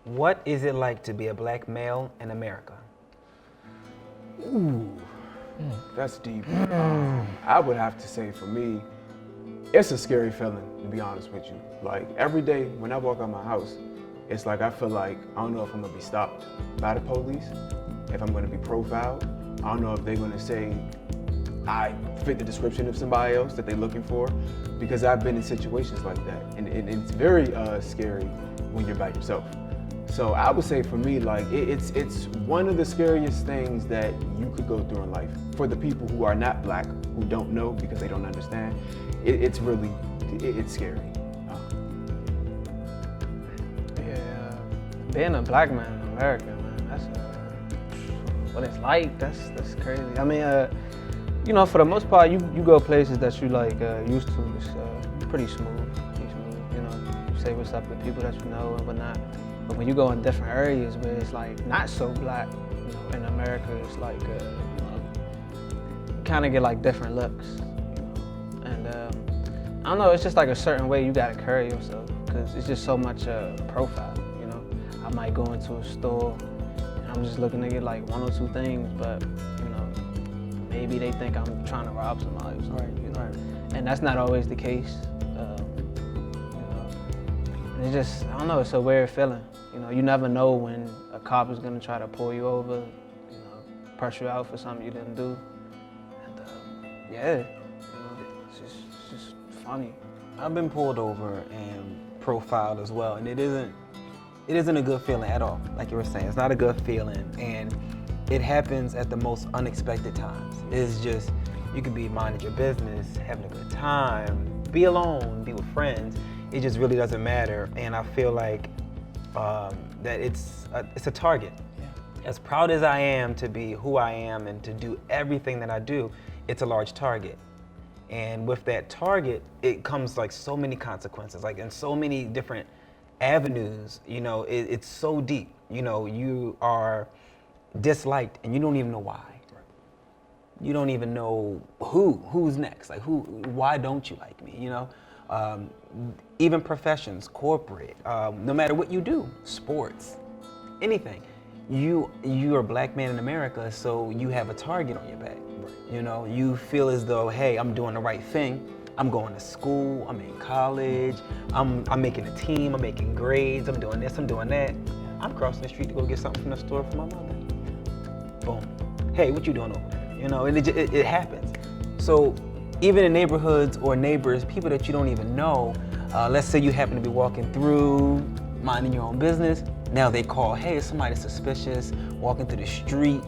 What is it like to be a black male in America? Ooh, that's deep. I would have to say for me, it's a scary feeling, to be honest with you. Like every day when I walk out my house, it's like I feel like I don't know if I'm gonna be stopped by the police, if I'm gonna be profiled. I don't know if they're gonna say I fit the description of somebody else that they're looking for, because I've been in situations like that, and it's very scary when you're by yourself. So I would say for me, like it's one of the scariest things that you could go through in life. For the people who are not black, who don't know because they don't understand, it's really scary. Yeah, being a black man in America, man, that's what it's like. That's crazy. I mean, you know, for the most part, you go places that you like used to. It's pretty smooth. You know, you say what's up to people that you know and whatnot. But when you go in different areas where it's like not so black, you know, in America, it's like you know, you kind of get like different looks, you know. And I don't know, it's just like a certain way you gotta carry yourself, because it's just so much profile, you know. I might go into a store and I'm just looking to get like one or two things, but you know, maybe they think I'm trying to rob somebody or something, you know. And that's not always the case. And it's just, I don't know, it's a weird feeling. You know, you never know when a cop is gonna try to pull you over, you know, press you out for something you didn't do. And yeah, you know, it's just funny. I've been pulled over and profiled as well, and it isn't a good feeling at all. Like you were saying, it's not a good feeling, and it happens at the most unexpected times. It's just, you could be minding your business, having a good time, be alone, be with friends. It just really doesn't matter, and I feel like that it's a target. Yeah. As proud as I am to be who I am and to do everything that I do, it's a large target. And with that target, it comes like so many consequences, like in so many different avenues. You know, it's so deep. You know, you are disliked and you don't even know why. You don't even know who's next. Like why don't you like me? You know. Even professions, corporate, no matter what you do, sports, anything. You are a black man in America, so you have a target on your back. Right. You know, you feel as though, hey, I'm doing the right thing. I'm going to school, I'm in college, I'm making a team, I'm making grades, I'm doing this, I'm doing that. I'm crossing the street to go get something from the store for my mother. Boom. Hey, what you doing over there? You know, and it happens. So even in neighborhoods or neighbors, people that you don't even know, let's say you happen to be walking through, minding your own business, now they call, hey, somebody suspicious, walking through the street.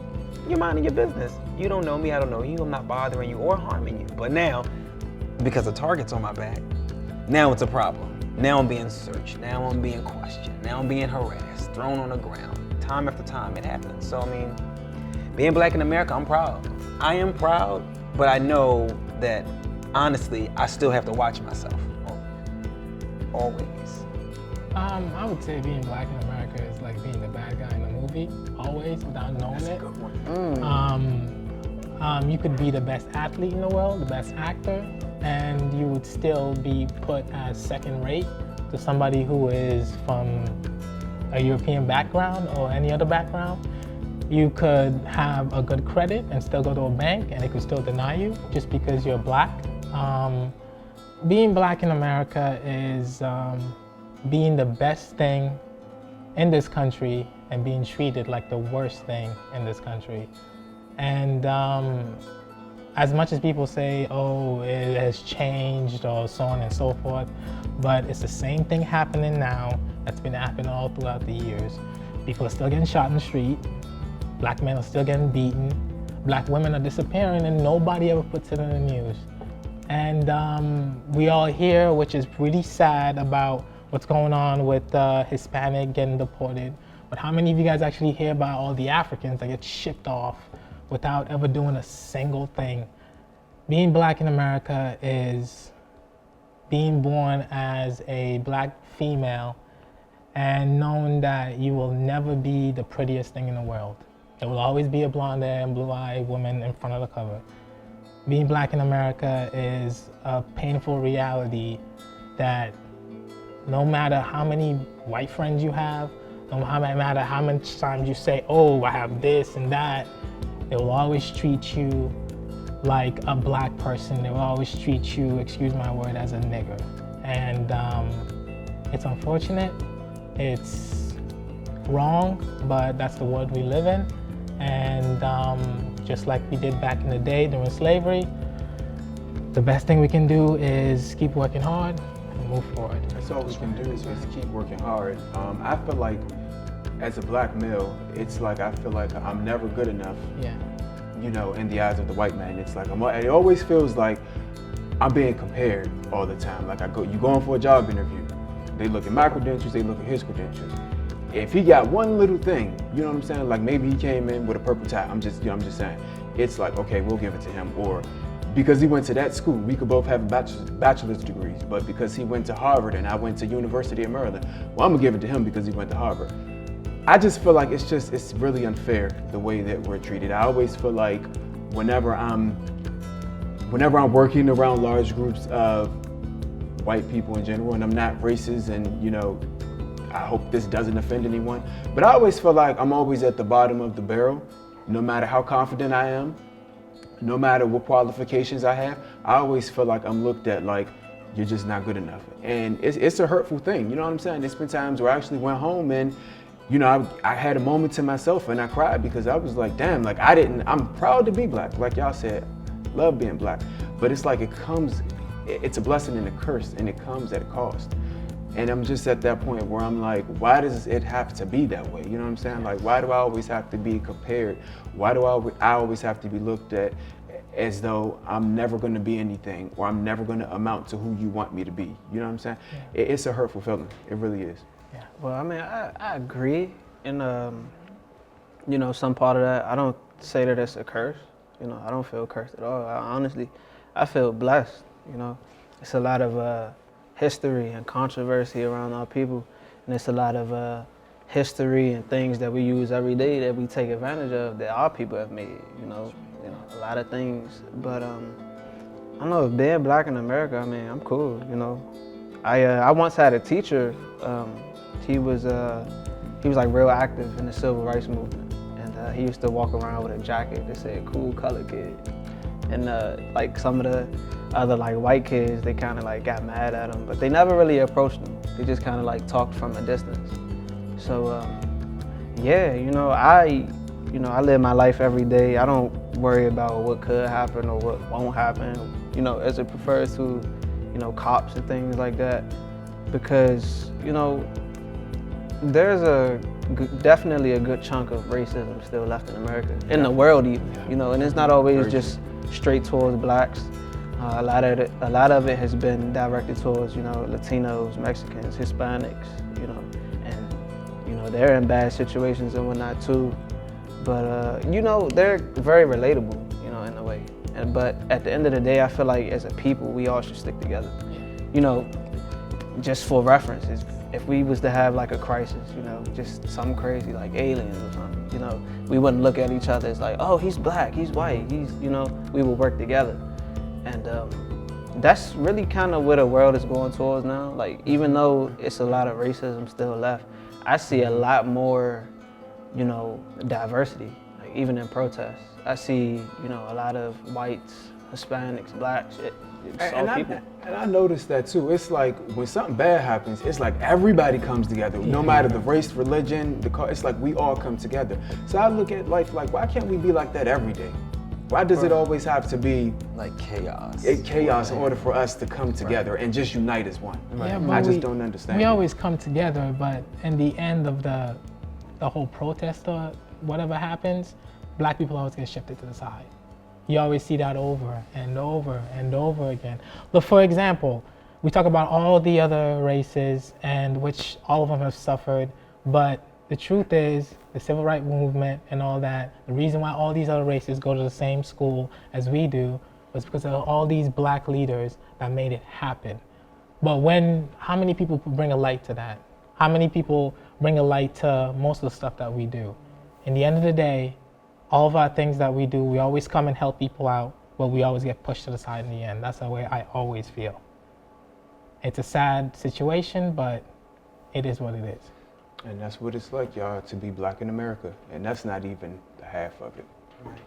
You're minding your business. You don't know me, I don't know you, I'm not bothering you or harming you. But now, because the target's on my back, now it's a problem. Now I'm being searched, now I'm being questioned, now I'm being harassed, thrown on the ground. Time after time, it happens. So I mean, being black in America, I'm proud. I am proud, but I know that honestly, I still have to watch myself. Always. I would say being black in America is like being the bad guy in a movie, always, without knowing it. That's a good one. You could be the best athlete in the world, the best actor, and you would still be put as second rate to somebody who is from a European background or any other background. You could have a good credit and still go to a bank and they could still deny you just because you're black. Being black in America is being the best thing in this country and being treated like the worst thing in this country. And as much as people say, oh, it has changed or so on and so forth, but it's the same thing happening now that's been happening all throughout the years. People are still getting shot in the street. Black men are still getting beaten. Black women are disappearing and nobody ever puts it in the news. And we all hear, which is pretty sad, about what's going on with Hispanic getting deported. But how many of you guys actually hear about all the Africans that get shipped off without ever doing a single thing? Being black in America is being born as a black female and knowing that you will never be the prettiest thing in the world. There will always be a blonde-haired and blue-eyed woman in front of the cover. Being black in America is a painful reality that no matter how many white friends you have, No matter how much times you say, oh, I have this and that, they will always treat you like a black person. They will always treat you, excuse my word, as a nigger. And it's unfortunate, it's wrong, but that's the world we live in. And just like we did back in the day during slavery, the best thing we can do is keep working hard and move forward. That's all we can do is just keep working hard. I feel like as a black male, it's like I feel like I'm never good enough. Yeah. You know, in the eyes of the white man, it's like it always feels like I'm being compared all the time. Like you going for a job interview, they look at my credentials, they look at his credentials. If he got one little thing, you know what I'm saying? Like maybe he came in with a purple tie. I'm just saying. It's like, okay, we'll give it to him. Or because he went to that school, we could both have bachelor's degrees. But because he went to Harvard and I went to University of Maryland, well, I'm gonna give it to him because he went to Harvard. I just feel like it's really unfair the way that we're treated. I always feel like whenever I'm working around large groups of white people in general, and I'm not racist, and you know, I hope this doesn't offend anyone, but I always feel like I'm always at the bottom of the barrel, no matter how confident I am, no matter what qualifications I have. I always feel like I'm looked at like you're just not good enough, and it's a hurtful thing. You know what I'm saying? There's been times where I actually went home and, you know, I had a moment to myself and I cried because I was like, damn, like I'm proud to be black. Like y'all said, love being black, but it's like it's a blessing and a curse, and it comes at a cost. And I'm just at that point where I'm like, why does it have to be that way? You know what I'm saying? Like, why do I always have to be compared? Why do I always have to be looked at as though I'm never going to be anything, or I'm never going to amount to who you want me to be? You know what I'm saying? Yeah. It's a hurtful feeling. It really is. Yeah. Well, I mean, I agree in, you know, some part of that. I don't say that it's a curse. You know, I don't feel cursed at all. I feel blessed. You know, it's a lot of history and controversy around our people, and it's a lot of history and things that we use every day that we take advantage of that our people have made. You know, a lot of things. But I don't know, being black in America, I mean, I'm cool. You know, I once had a teacher. He was like real active in the civil rights movement, and he used to walk around with a jacket that said "Cool Color Kid," and like some of the other like white kids, they kind of like got mad at him, but they never really approached him. They just kind of like talked from a distance. So yeah, you know, I live my life every day. I don't worry about what could happen or what won't happen, you know, as it prefers to, you know, cops and things like that, because, you know, there's definitely a good chunk of racism still left in America, in the world even, you know, and it's not always just straight towards blacks. A lot of it has been directed towards, you know, Latinos, Mexicans, Hispanics, you know, and, you know, they're in bad situations and whatnot too. But, you know, they're very relatable, you know, in a way. But at the end of the day, I feel like as a people, we all should stick together. You know, just for reference, if we was to have like a crisis, you know, just something crazy like aliens or something, you know, we wouldn't look at each other as like, oh, he's black, he's white, you know, we would work together. And that's really kind of where the world is going towards now. Like, even though it's a lot of racism still left, I see a lot more, you know, diversity, like even in protests. I see, you know, a lot of whites, Hispanics, blacks, all people. And I noticed that too. It's like when something bad happens, it's like everybody comes together, no matter the race, religion, it's like we all come together. So I look at life like, why can't we be like that every day? Why does it always have to be like chaos? Chaos in order for us to come together and just unite as one. Yeah, but I just don't understand. We always come together, but in the end of the whole protest or whatever happens, black people always get shifted to the side. You always see that over and over and over again. Look, for example, we talk about all the other races, and which all of them have suffered, but the truth is, the civil rights movement and all that, the reason why all these other races go to the same school as we do was because of all these black leaders that made it happen. But how many people bring a light to that? How many people bring a light to most of the stuff that we do? In the end of the day, all of our things that we do, we always come and help people out, but we always get pushed to the side in the end. That's the way I always feel. It's a sad situation, but it is what it is. And that's what it's like, y'all, to be black in America. And that's not even the half of it. Right.